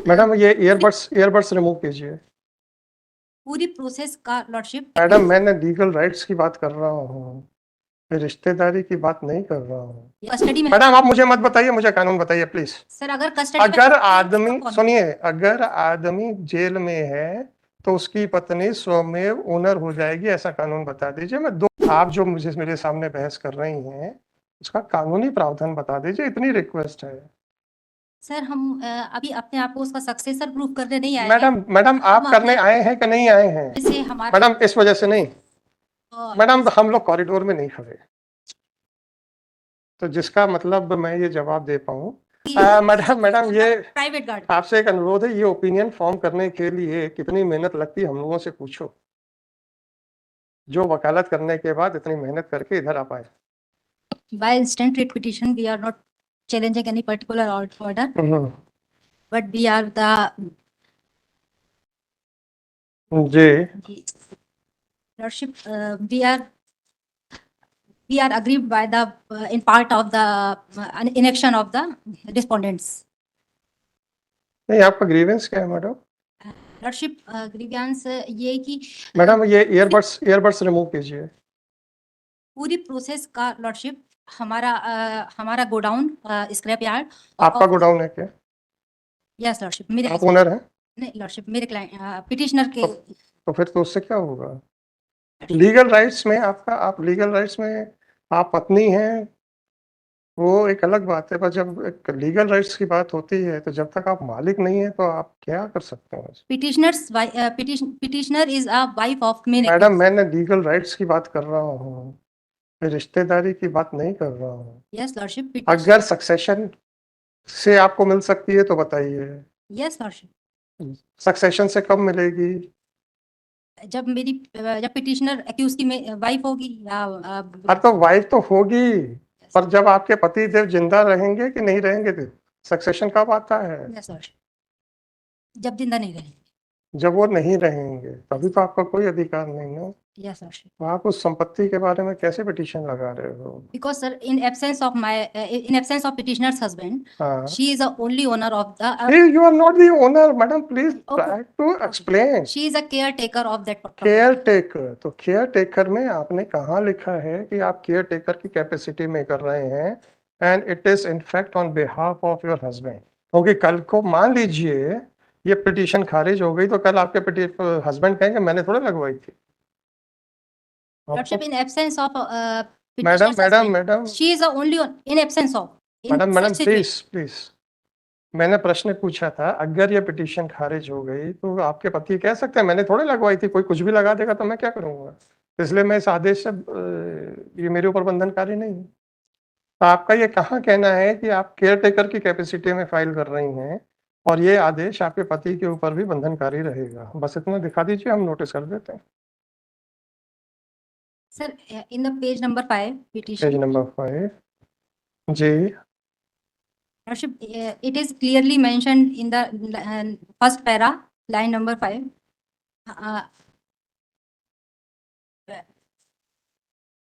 Madam ये earbuds remove कीजिए। पूरी प्रोसेस का लॉर्डशिप। मैडम मैंने लीगल राइट्स की बात कर रहा हूँ, रिश्तेदारी की बात नहीं कर रहा हूँ। कस्टडी में मैडम आप मुझे मत बताइए, मुझे कानून बताइए प्लीज। सर, अगर कस्टडी अगर आदमी सुनिए, अगर आदमी जेल में है तो उसकी पत्नी स्वमेव ओनर हो जाएगी, ऐसा कानून बता दीजिए। मैं दो आप जो मुझे मेरे सामने बहस कर रही हैं उसका कानूनी प्रावधान बता दीजिए, इतनी रिक्वेस्ट है। सर, हम अभी अपने आप को उसका सक्सेसर प्रूफ करने नहीं आए मैडम मैडम आप करने आए हैं कि नहीं आए हैं? जैसे हमारे मैडम इस वजह से नहीं, मैडम हम लोग कॉरिडोर में नहीं खड़े, तो जिसका मतलब मैं ये जवाब दे पाऊँ। मैडम ये प्राइवेट गार्ड आपसे एक अनुरोध है, ये ओपिनियन फॉर्म करने के लिए कितनी मेहनत लगती है हम लोगों से पूछो, जो वकालत करने के बाद इतनी मेहनत करके इधर आ पाए। By instant writ petition we are not challenging any particular order, but we are the जी lordship, we are aggrieved by the in part of the inaction of the respondents. नहीं, आपका ग्रीवेंस क्या है मैडम? लॉर्डशिप ग्रीवेंस ये कि madam ये earbuds remove कीजिए। पूरी प्रोसेस का लॉर्डशिप हमारा गोडाउन स्क्रैप यार्ड। आपका गोडाउन है क्या? यस लॉर्डशिप, मेरे आप ओनर हैं? नहीं लॉर्डशिप, मेरे क्लाइंट पिटिशनर के। तो फिर तो उससे क्या होगा? लीगल राइट्स में आप लीगल राइट्स में आप पत्नी हैं, वो एक अलग बात है, पर जब एक लीगल राइट्स की बात होती है तो जब तक आप मालिक नहीं है तो आप क्या कर सकते हैं? Petitioner is a wife of main. Madam मैंने लीगल राइट्स की बात कर रहा हूँ, रिश्तेदारी की बात नहीं कर रहा हूँ। यस लॉर्डशिप, अगर सक्सेशन से आपको मिल सकती है तो बताइए। यस लॉर्डशिप, सक्सेशन से कब मिलेगी? जब पिटिशनर एक्यूज की वाइफ होगी या हाँ तो वाइफ तो होगी, पर जब आपके पति देव जिंदा रहेंगे कि नहीं रहेंगे तो सक्सेशन कब आता है? यस लॉर्डशिप, जब जिंदा नहीं रहेंगे। जब वो नहीं रहेंगे तभी तो आपका कोई अधिकार नहीं है। यस लॉर्डशिप, तो आप उस संपत्ति के बारे में कैसे पिटीशन लगा रहे हो? Because sir in absence of petitioners husband, she is the only owner of the you are not the owner, madam, please try to explain. She is a care taker of that care taker, तो care taker में आपने कहाँ लिखा है कि आप care taker की capacity में कर रहे हैं? And it is in fact on behalf of your husband, क्योंकि कल को मान लीजिए ये पिटीशन खारिज हो गई तो कल आपके हस्बैंड कहेंगे मैंने थोड़ा लगवाई थी। Lordship, in absence of madam she is the only in absence of madam please मैंने प्रश्न पूछा था, अगर ये पिटीशन खारिज हो गई तो आपके पति कह सकते हैं मैंने थोड़ी लगवाई थी, कोई कुछ भी लगा देगा तो मैं क्या करूंगा? इसलिए मैं इस आदेश से ये मेरे ऊपर बंधनकारी नहीं है। तो आपका ये कहाँ कहना है कि आप केयर टेकर की कैपेसिटी में फाइल कर रही हैं और ये आदेश आपके पति के ऊपर भी बंधनकारी रहेगा? बस इतना दिखा दीजिए, हम नोटिस कर देते हैं। Sir in the page number 5 petition, page number 5 जी। Lordship, it is clearly mentioned in the first para, line number 5.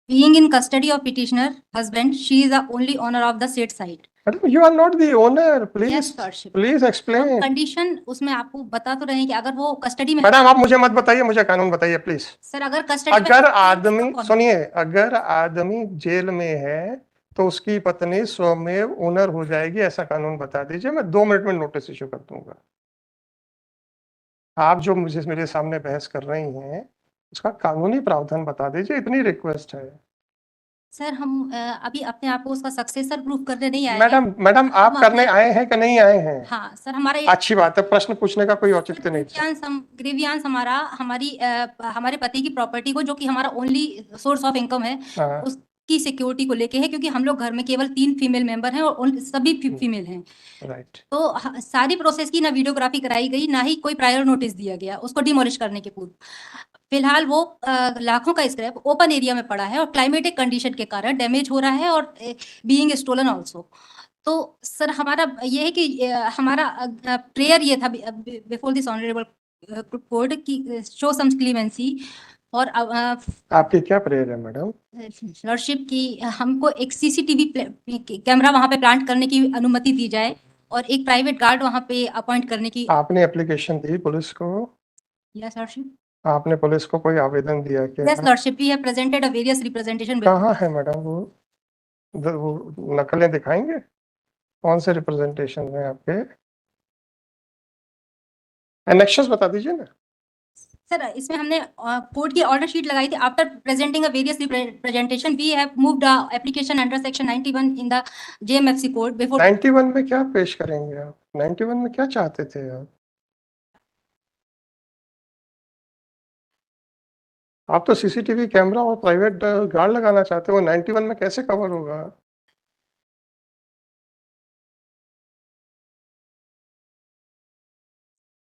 Being in custody of petitioner husband, she is the only owner of the said site. You are not the owner, please. Yes, Lordship. Please explain. Condition उसमें आपको बता तो रहे हैं कि अगर वो custody में। मैडम आप मुझे मत बताइए, मुझे कानून बताइए प्लीज। सर अगर कस्टडी अगर आदमी सुनिए, अगर आदमी जेल में है तो उसकी पत्नी स्वमेव ओनर हो जाएगी, ऐसा कानून बता दीजिए। मैं 2 मिनट में नोटिस इशू कर दूंगा। आप जो मुझे मेरे सामने बहस कर रही हैं उसका कानूनी प्रावधान बता दीजिए, इतनी रिक्वेस्ट है। सर हम अभी अपने आप को उसका सक्सेसर प्रूफ करने नहीं आए। मैडम आप करने आए हैं कि नहीं आए हैं? हाँ सर, हमारा अच्छी बात है, प्रश्न पूछने का कोई औचित्य नहीं। ग्रीवियांस हमारे पति की प्रॉपर्टी को, जो कि हमारा ओनली सोर्स ऑफ इनकम है, उसकी सिक्योरिटी को लेके है, क्योंकि हम लोग घर में केवल 3 फीमेल मेंबर हैं और सभी फीमेल हैं। राइट। तो सारी प्रोसेस की ना वीडियोग्राफी कराई गई, ना ही कोई प्रायर नोटिस दिया गया उसको डिमोलिश करने के पूर्व। फिलहाल वो लाखों का स्क्रैप ओपन एरिया में पड़ा है और क्लाइमेटिक कंडीशन के कारण डैमेज हो रहा है और बीइंग स्टोलन आल्सो। तो सर हमारा ये है कि हमारा प्रेयर ये था बिफोर दिस ऑनरेबल कोर्ट की शो सम क्लीमेंसी। और आपकी क्या प्रेयर है मैडम? लॉर्डशिप की हमको एक सीसीटीवी कैमरा वहां पे प्लांट करने की अनुमति दी जाए। और एक प्राइवेट गार्ड वहाँ पे अपॉइंट करने की। आपने एप्लीकेशन दी पुलिस को? Yes lordship. आपने पुलिस को कोई आवेदन दिया क्या? Yes lordship, we have presented a various representation. कहाँ है मैडम वो नकलें दिखाएंगे? कौन से रिप्रेजेंटेशन में आपके? एनेक्शंस बता दीजिए ना। सर इसमें हमने कोर्ट की ऑर्डर शीट लगाई थी। After presenting a various presentation we have moved application under section 91 in the JMFC court before. 91 में क्या पेश करेंगे आप? 91 में क्या चाहते थे आप? आप तो सीसीटीवी कैमरा और प्राइवेट गार्ड लगाना चाहते हो, 91 में कैसे कवर होगा?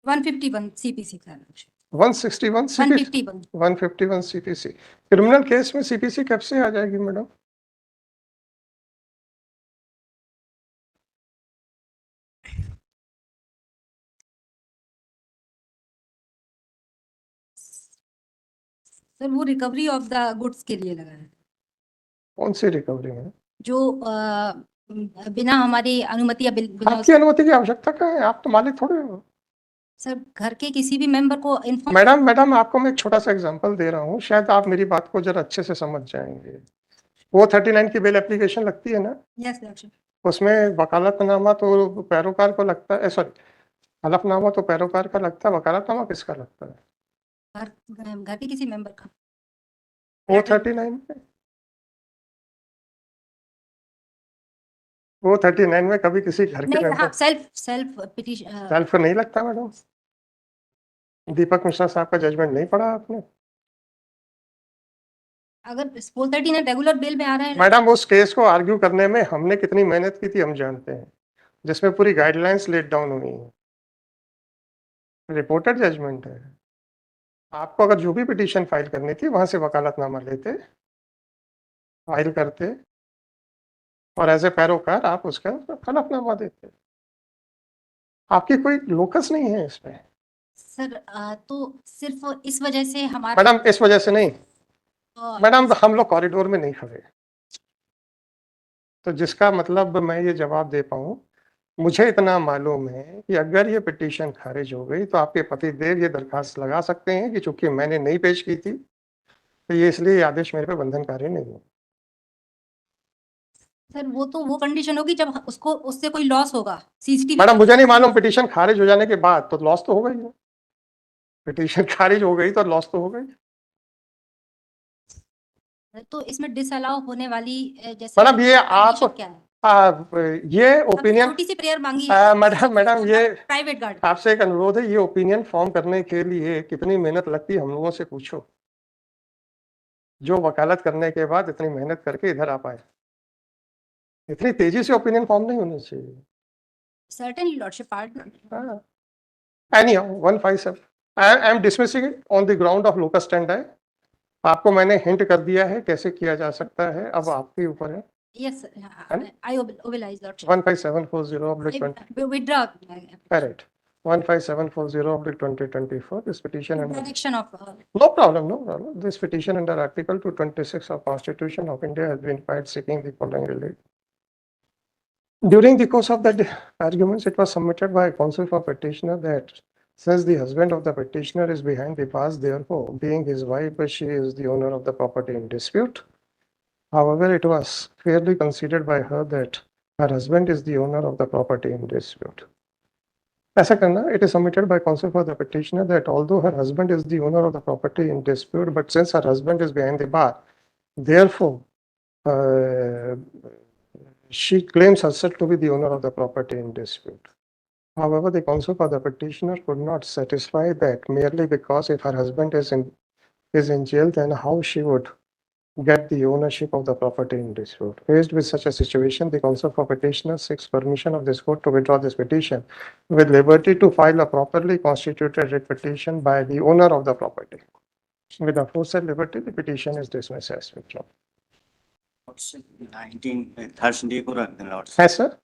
वन 151 सीपीसी का 161 सीपीसी, 151 151 सीपीसी। क्रिमिनल केस में सीपीसी कब से आ जाएगी मैडम? सर वो रिकवरी ऑफ द गुड्स के लिए लगा है, कौन सी रिकवरी में? जो बिना हमारी अनुमति या बिना आपकी अनुमति की आवश्यकता क्या है? आप तो मालिक थोड़े हो। सर घर के किसी भी मेंबर को इन्फॉर्म। मैडम आपको मैं एक छोटा सा एग्जांपल दे रहा हूँ, शायद आप मेरी बात को जरा अच्छे से समझ जाएंगे। वो 39 की बेल एप्लीकेशन लगती है ना, यस लॉर्डशिप। उसमें वकालतनामा तो पैरोकार को लगता है, सॉरी हलफनामा तो पैरोकार का लगता है, वकालतनामा किसका लगता है? घर के किसी मेंबर का। वो 39 में, वो 39 में कभी किसी घर के नहीं, मेंबर हाँ, सेल्फ पिटीशन। सेल्फ नहीं लगता मैडम। दीपक मिश्रा साहब का जजमेंट नहीं पढ़ा आपने? अगर 439 रेगुलर बेल में आ रहा है। मैडम उस केस को आर्ग्यू करने में हमने कितनी मेहनत की थी हम जानते हैं, जिसमें पूरी गाइडलाइंस लेट डाउन हुई है, रिपोर्टेड जजमेंट है। आपको अगर जो भी पिटीशन फाइल करनी थी वहां से वकालतनामा लेते, फाइल करते और एज ए पैरोकार आप उसका हलफनामा देते। आपकी कोई लोकस नहीं है इसमें सर तो सिर्फ इस वजह से हमारा। मैडम, इस वजह से नहीं मैडम, हम लोग कॉरिडोर में नहीं खड़े, तो जिसका मतलब मैं ये जवाब दे पाऊँ, मुझे इतना मालूम है कि अगर ये पिटीशन खारिज हो गई तो आपके पतिदेव ये दरखास्त लगा सकते हैं कि चूंकि मैंने नहीं पेश की थी तो ये इसलिए आदेश मेरे पे बंधनकारी नहीं है। सर वो कंडीशन होगी जब उसको उससे कोई लॉस होगा सीसीटीवी। मैडम मुझे नहीं मालूम, पिटीशन खारिज हो जाने के बाद तो लॉस तो होगा ही, पिटीशन खारिज हो गई तो लॉस तो हो गई। तो इसमें डिसअलाउ होने वाली जैसे मैडम ये आप क्या है? ये ओपिनियन, छोटी सी प्रेयर मांगी है मैडम ये प्राइवेट गार्ड। आपसे एक अनुरोध है, ये ओपिनियन फॉर्म करने के लिए कितनी मेहनत लगती है हम लोगों से पूछो, जो वकालत करने के बाद इतनी मेहनत करके इधर आ पाए। इतनी तेजी से ओपिनियन फॉर्म नहीं होनी चाहिए। Certainly, Lordship, pardon. Anyhow, 157 I am dismissing it on the ground of locus standi। आपको मैंने हिंट कर दिया है कैसे किया जा सकता है, अब आपके ऊपर है। Yes, I oblige, Lordship. 15740/20 Withdraw. correct 15740/2024 this petition under Interdiction of. no problem this petition under article 226 of Constitution of India has been filed seeking the following relief. During the course of the arguments, it was submitted by counsel for petitioner that since the husband of the petitioner is behind the bars, therefore, being his wife, she is the owner of the property in dispute. However, it was fairly considered by her that her husband is the owner of the property in dispute. ऐसा करना, it is submitted by counsel for the petitioner that although her husband is the owner of the property in dispute, but since her husband is behind the bar, therefore, she claims herself to be the owner of the property in dispute. However, the counsel for the petitioner could not satisfy that merely because if her husband is in jail, then how she would get the ownership of the property in dispute. Faced with such a situation, the counsel for petitioner seeks permission of this court to withdraw this petition with liberty to file a properly constituted writ petition by the owner of the property. With the aforesaid liberty, the petition is dismissed as withdrawn. 19 Thursday को रख देना। है sir.